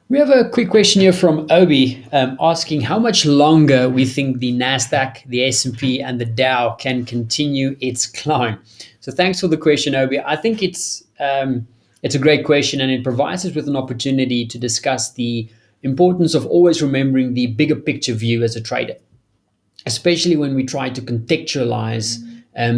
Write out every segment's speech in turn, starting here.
We have a quick question here from Obi asking how much longer we think the Nasdaq, the S&P, and the Dow can continue its climb. So thanks for the question, Obi. I think it's a great question, and it provides us with an opportunity to discuss the importance of always remembering the bigger picture view as a trader, especially when we try to contextualize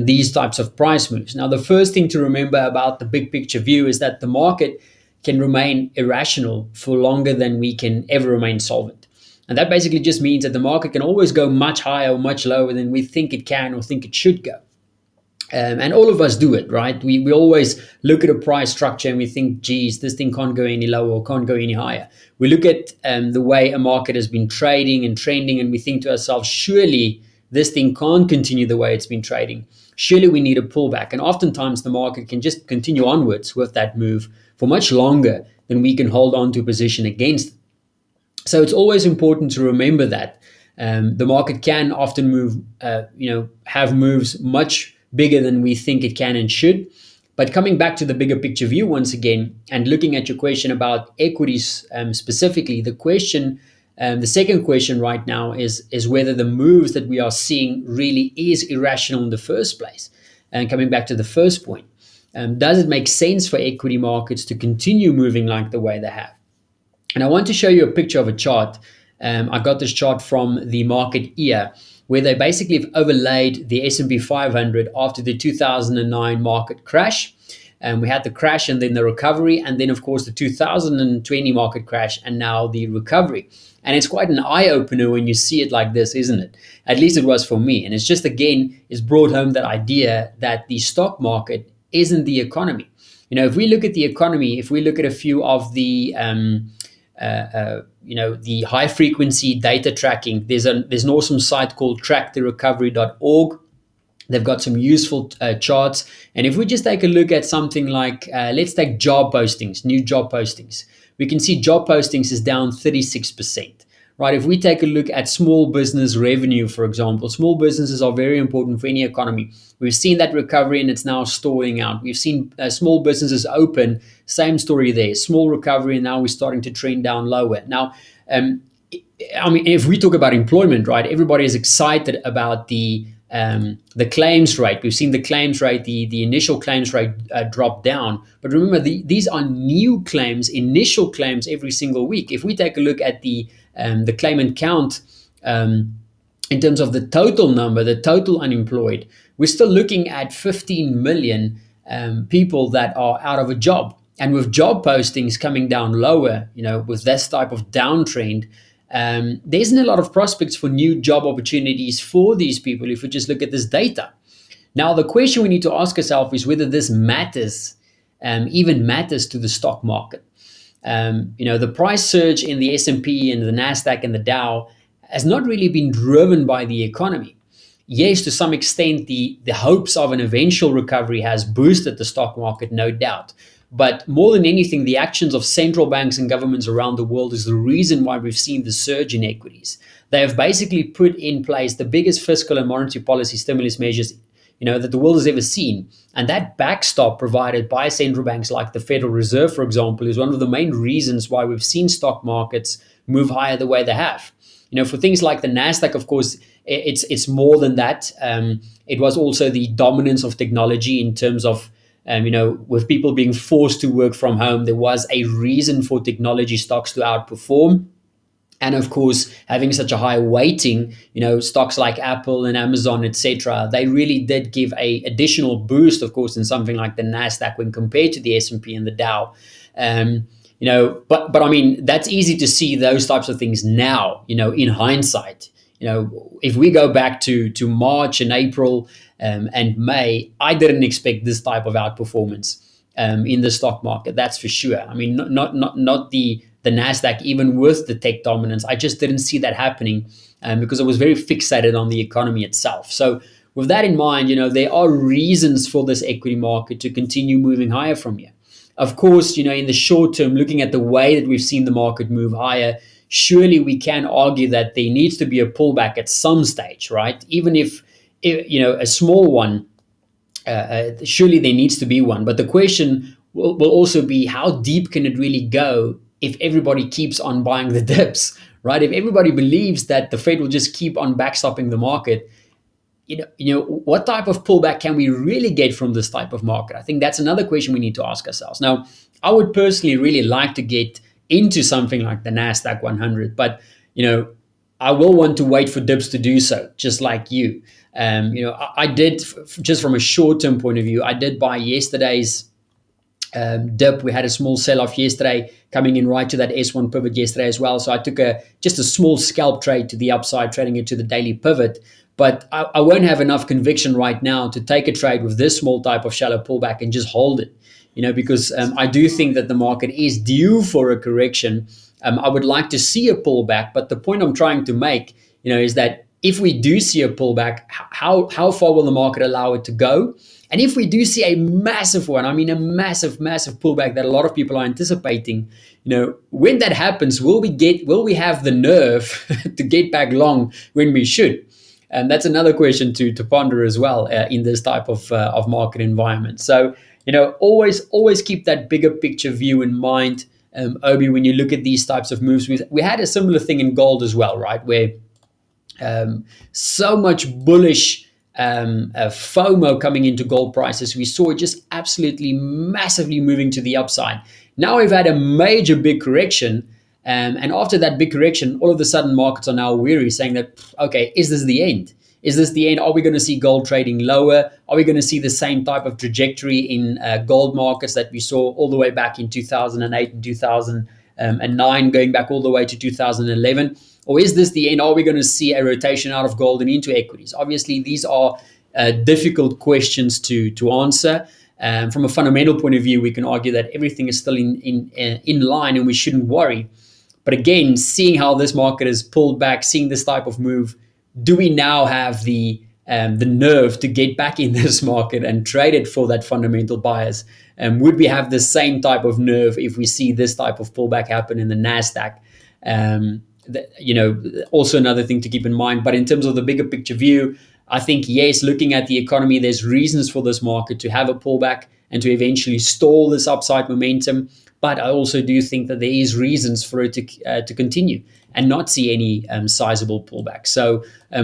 these types of price moves. Now, the first thing to remember about the big picture view is that the market can remain irrational for longer than we can ever remain solvent. And that basically just means that the market can always go much higher or much lower than we think it can or think it should go. And all of us do it, right? We always look at a price structure and we think, geez, this thing can't go any lower or can't go any higher. We look at the way a market has been trading and trending, and we think to ourselves, surely this thing can't continue the way it's been trading. Surely we need a pullback. And oftentimes the market can just continue onwards with that move for much longer than we can hold on to a position against it. So it's always important to remember that the market can often move, have moves much bigger than we think it can and should. But coming back to the bigger picture view once again, and looking at your question about equities specifically, the second question right now is whether the moves that we are seeing really is irrational in the first place. And coming back to the first point, does it make sense for equity markets to continue moving like the way they have? And I want to show you a picture of a chart. I got this chart from the market ear, where they basically have overlaid the S&P 500 after the 2009 market crash. We had the crash and then the recovery, and then of course the 2020 market crash and now the recovery. And it's quite an eye-opener when you see it like this, isn't it? At least it was for me. And it's just, again, it's brought home that idea that the stock market isn't the economy. If we look at the economy, if we look at a few of the the high frequency data tracking, there's an awesome site called tracktherecovery.org. They've got some useful charts. And if we just take a look at something like, let's take job postings, new job postings, we can see job postings is down 36%. Right? If we take a look at small business revenue, for example, small businesses are very important for any economy. We've seen that recovery and it's now stalling out. We've seen small businesses open, same story there, small recovery, and now we're starting to trend down lower. Now, if we talk about employment, right, everybody is excited about the claims rate. We've seen the claims rate, the initial claims rate drop down. But remember, these are new claims, initial claims every single week. If we take a look at the claimant count in terms of the total number, the total unemployed, we're still looking at 15 million people that are out of a job. And with job postings coming down lower, with this type of downtrend, there isn't a lot of prospects for new job opportunities for these people if we just look at this data. Now, the question we need to ask ourselves is whether this matters, even matters to the stock market. The price surge in the S&P and the Nasdaq and the Dow has not really been driven by the economy. Yes, to some extent, the hopes of an eventual recovery has boosted the stock market, no doubt. But more than anything, the actions of central banks and governments around the world is the reason why we've seen the surge in equities. They have basically put in place the biggest fiscal and monetary policy stimulus measures that the world has ever seen. And that backstop provided by central banks like the Federal Reserve, for example, is one of the main reasons why we've seen stock markets move higher the way they have. For things like the Nasdaq, of course, it's more than that. It was also the dominance of technology in terms of, with people being forced to work from home, there was a reason for technology stocks to outperform. And of course, having such a high weighting, stocks like Apple and Amazon, etc., they really did give a additional boost, of course, in something like the Nasdaq when compared to the S&P and the Dow. But I mean, that's easy to see those types of things now, in hindsight. If we go back to March and April and May, I didn't expect this type of outperformance in the stock market. That's for sure. I mean, not the Nasdaq, even with the tech dominance. I just didn't see that happening because I was very fixated on the economy itself. So with that in mind, there are reasons for this equity market to continue moving higher from here. Of course, in the short term, looking at the way that we've seen the market move higher, surely we can argue that there needs to be a pullback at some stage, right? Even if a small one. Surely there needs to be one. But the question will also be, how deep can it really go if everybody keeps on buying the dips, right? If everybody believes that the Fed will just keep on backstopping the market, what type of pullback can we really get from this type of market? I think that's another question we need to ask ourselves. Now, I would personally really like to get into something like the Nasdaq 100, but I will want to wait for dips to do so, just like you. I did, just from a short-term point of view, I did buy yesterday's dip. We had a small sell-off yesterday, coming in right to that S1 pivot yesterday as well. So I took just a small scalp trade to the upside, trading it to the daily pivot. But I won't have enough conviction right now to take a trade with this small type of shallow pullback and just hold it. Because I do think that the market is due for a correction. I would like to see a pullback, but the point I'm trying to make, is that if we do see a pullback, how far will the market allow it to go? And if we do see a massive one, I mean a massive, massive pullback that a lot of people are anticipating, when that happens, will we have the nerve to get back long when we should? And that's another question to ponder as well in this type of market environment. So always keep that bigger picture view in mind, Obi, when you look at these types of moves. We had a similar thing in gold as well, right? Where so much bullish FOMO coming into gold prices. We saw it just absolutely massively moving to the upside. Now we've had a major big correction. And after that big correction, all of a sudden markets are now weary, saying that, okay, is this the end? Is this the end? Are we going to see gold trading lower? Are we going to see the same type of trajectory in gold markets that we saw all the way back in 2008 and 2009, going back all the way to 2011? Or is this the end? Are we going to see a rotation out of gold and into equities? Obviously, these are difficult questions to answer. From a fundamental point of view, we can argue that everything is still in line and we shouldn't worry. But again, seeing how this market has pulled back, seeing this type of move, do we now have the nerve to get back in this market and trade it for that fundamental bias? Would we have the same type of nerve if we see this type of pullback happen in the Nasdaq? Also another thing to keep in mind. But in terms of the bigger picture view, I think, yes, looking at the economy, there's reasons for this market to have a pullback and to eventually stall this upside momentum. But I also do think that there is reasons for it to continue and not see any sizable pullback. So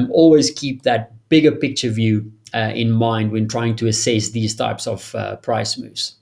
always keep that bigger picture view in mind when trying to assess these types of price moves.